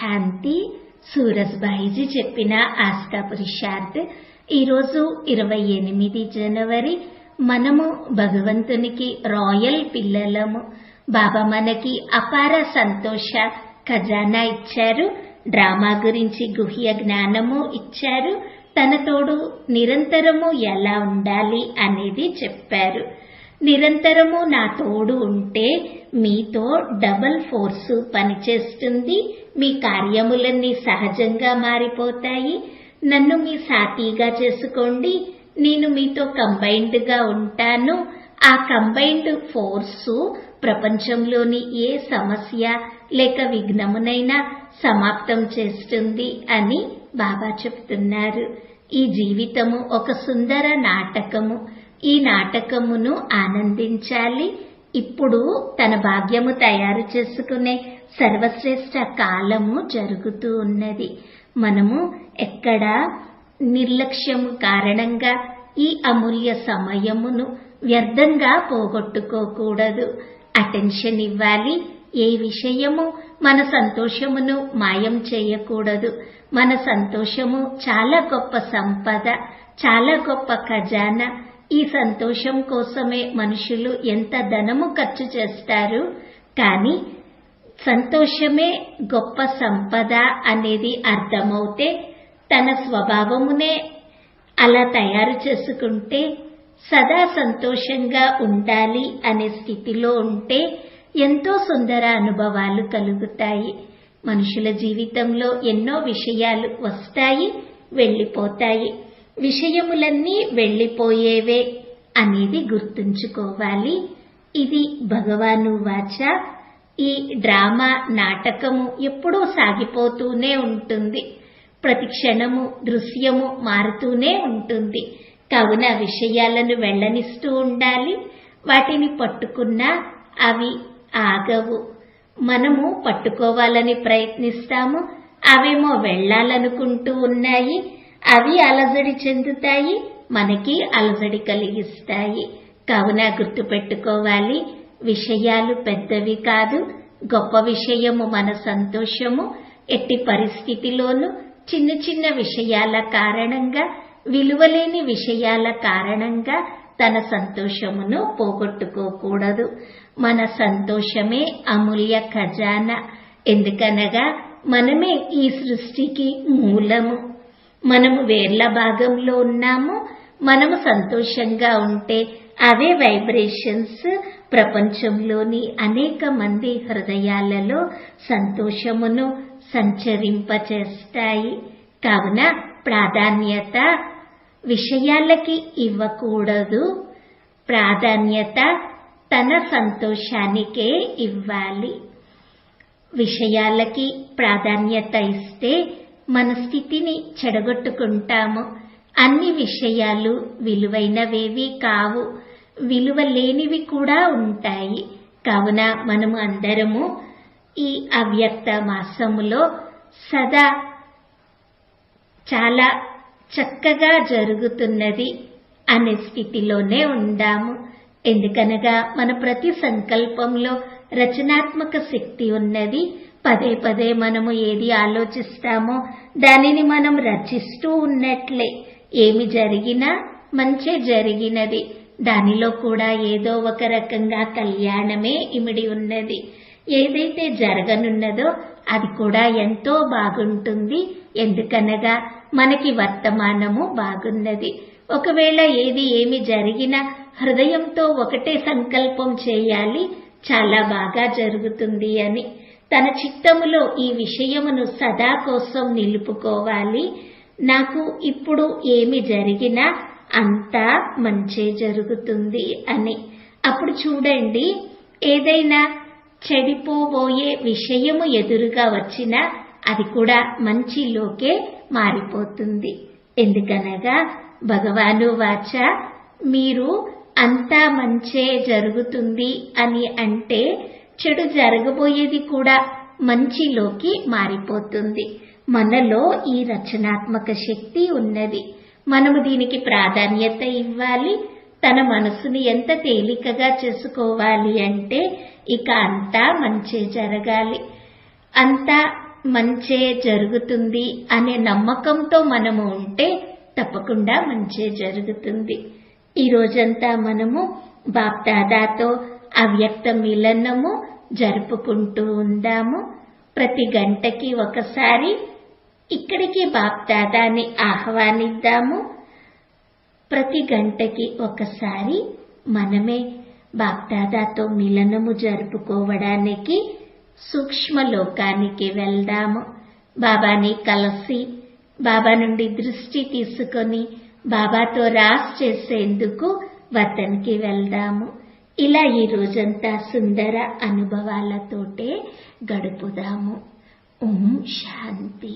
శాంతి. సూరజ్భాయిజీ చెప్పిన ఆస్కా పురుషార్థ్. ఈరోజు 28 జనవరి. మనము భగవంతునికి రాయల్ పిల్లలము. బాబా మనకి అపార సంతోష ఖజానా ఇచ్చారు. డ్రామా గురించి గుహ్య జ్ఞానము ఇచ్చారు. తన తోడు నిరంతరము ఎలా ఉండాలి అనేది చెప్పారు. నిరంతరము నా తోడు ఉంటే మీతో డబల్ ఫోర్సు పనిచేస్తుంది. మీ కార్యములన్నీ సహజంగా మారిపోతాయి. నన్ను మీ సాథీగా చేసుకోండి. నేను మీతో కంబైన్డ్ గా ఉంటాను. ఆ కంబైన్డ్ ఫోర్సు ప్రపంచంలోని ఏ సమస్య లేక విఘ్నమునైనా సమాప్తం చేస్తుంది అని బాబా చెప్తున్నారు. ఈ జీవితము ఒక సుందర నాటకము. ఈ నాటకమును ఆనందించాలి. ఇప్పుడు తన భాగ్యము తయారు చేసుకునే సర్వశ్రేష్ఠ కాలము జరుగుతూ ఉన్నది. మనము ఎక్కడ నిర్లక్ష్యము కారణంగా ఈ అమూల్య సమయమును వ్యర్థంగా పోగొట్టుకోకూడదు. అటెన్షన్ ఇవ్వాలి. ఏ విషయము మన సంతోషమును మాయం చేయకూడదు. మన సంతోషము చాలా గొప్ప సంపద, చాలా గొప్ప ఖజానా. ఈ సంతోషం కోసమే మనుషులు ఎంత ధనము ఖర్చు చేస్తారు. కానీ సంతోషమే గొప్ప సంపద అనేది అర్థమవుతే, తన స్వభావమునే అలా తయారు చేసుకుంటే, సదా సంతోషంగా ఉండాలి అనే స్థితిలో ఉంటే ఎంతో సుందర అనుభవాలు కలుగుతాయి. మనుషుల జీవితంలో ఎన్నో విషయాలు వస్తాయి, వెళ్ళిపోతాయి. విషయములన్నీ వెళ్ళిపోయేవే అనేది గుర్తుంచుకోవాలి. ఇది భగవాను వాచ. ఈ డ్రామా నాటకము ఎప్పుడూ సాగిపోతూనే ఉంటుంది. ప్రతి క్షణము దృశ్యము మారుతూనే ఉంటుంది. కావున విషయాలను వెళ్ళనిస్తూ ఉండాలి. వాటిని పట్టుకున్నా అవి ఆగవు. మనము పట్టుకోవాలని ప్రయత్నిస్తాము. అవేమో వెళ్ళాలనుకుంటూ ఉన్నాయి. అవి అలజడి చెందుతాయి, మనకి అలజడి కలిగిస్తాయి. కావున గుర్తుపెట్టుకోవాలి, విషయాలు పెద్దవి కాదు. గొప్ప విషయము మన సంతోషము. ఎట్టి పరిస్థితిలోనూ చిన్న చిన్న విషయాల కారణంగా, విలువలేని విషయాల కారణంగా తన సంతోషమును పోగొట్టుకోకూడదు. మన సంతోషమే అమూల్య ఖజానా. ఎందుకనగా మనమే ఈ సృష్టికి మూలము. మనము వేర్ల భాగంలో ఉన్నాము. మనము సంతోషంగా ఉంటే అవే వైబ్రేషన్స్ ప్రపంచంలోని అనేక మంది హృదయాలలో సంతోషమును సంచరింపచేస్తాయి. కావున ప్రాధాన్యత విషయాలకి ఇవ్వకూడదు. ప్రాధాన్యత తన సంతోషానికే ఇవ్వాలి. విషయాలకి ప్రాధాన్యత ఇస్తే మన స్థితిని చెడగొట్టుకుంటాము. అన్ని విషయాలు విలువైనవేవి కావు, విలువ లేనివి కూడా ఉంటాయి. కావున మనము అందరము ఈ అవ్యక్త మాసములో సదా చాలా చక్కగా జరుగుతున్నది అనే స్థితిలోనే ఉందాము. ఎందుకనగా మన ప్రతి సంకల్పంలో రచనాత్మక శక్తి ఉన్నది. పదే పదే మనము ఏది ఆలోచిస్తామో దానిని మనం రచిస్తూ ఉన్నట్లే. ఏమి జరిగినా మంచే జరిగినది. దానిలో కూడా ఏదో ఒక రకంగా కళ్యాణమే ఇమిడి ఉన్నది. ఏదైతే జరగనున్నదో అది కూడా ఎంతో బాగుంటుంది. ఎందుకనగా మనకి వర్తమానము బాగున్నది. ఒకవేళ ఏమి జరిగినా హృదయంతో ఒకటే సంకల్పం చేయాలి, చాలా బాగా జరుగుతుంది అని. తన చిత్తములో ఈ విషయమును సదా కోసం నిలుపుకోవాలి. నాకు ఇప్పుడు ఏమి జరిగినా అంతా మంచే జరుగుతుంది అని. అప్పుడు చూడండి, ఏదైనా చెడిపోబోయే విషయము ఎదురుగా వచ్చినా అది కూడా మంచిలోకే మారిపోతుంది. ఎందుకనగా భగవాను వాచ, మీరు అంతా మంచే జరుగుతుంది అని అంటే చెడు జరగబోయేది కూడా మంచిలోకి మారిపోతుంది. మనలో ఈ రచనాత్మక శక్తి ఉన్నది. మనము దీనికి ప్రాధాన్యత ఇవ్వాలి. తన మనసుని ఎంత తేలికగా చేసుకోవాలి అంటే ఇక అంతా మంచే జరగాలి. అంతా మంచే జరుగుతుంది అనే నమ్మకంతో మనము ఉంటే తప్పకుండా మంచే జరుగుతుంది. ఈ రోజంతా మనము బాప్దాదాతో అవ్యక్త మిలనము జరుపుకుంటూ ఉందాము. ప్రతి గంటకి ఒకసారి ఇక్కడికి బాప్దాదాని ఆహ్వానిద్దాము. ప్రతి గంటకి ఒకసారి మనమే బాప్దాదాతో మిలనము జరుపుకోవడానికి సూక్ష్మ లోకానికి వెళ్దాము. బాబాని కలిసి బాబా నుండి దృష్టి తీసుకొని బాబాతో రాస్ చేసేందుకు వతన్కి వెళ్దాము. ఇలా ఈ రోజంతా సుందర అనుభవాలతోటే గడుపుదాము. ఓం శాంతి.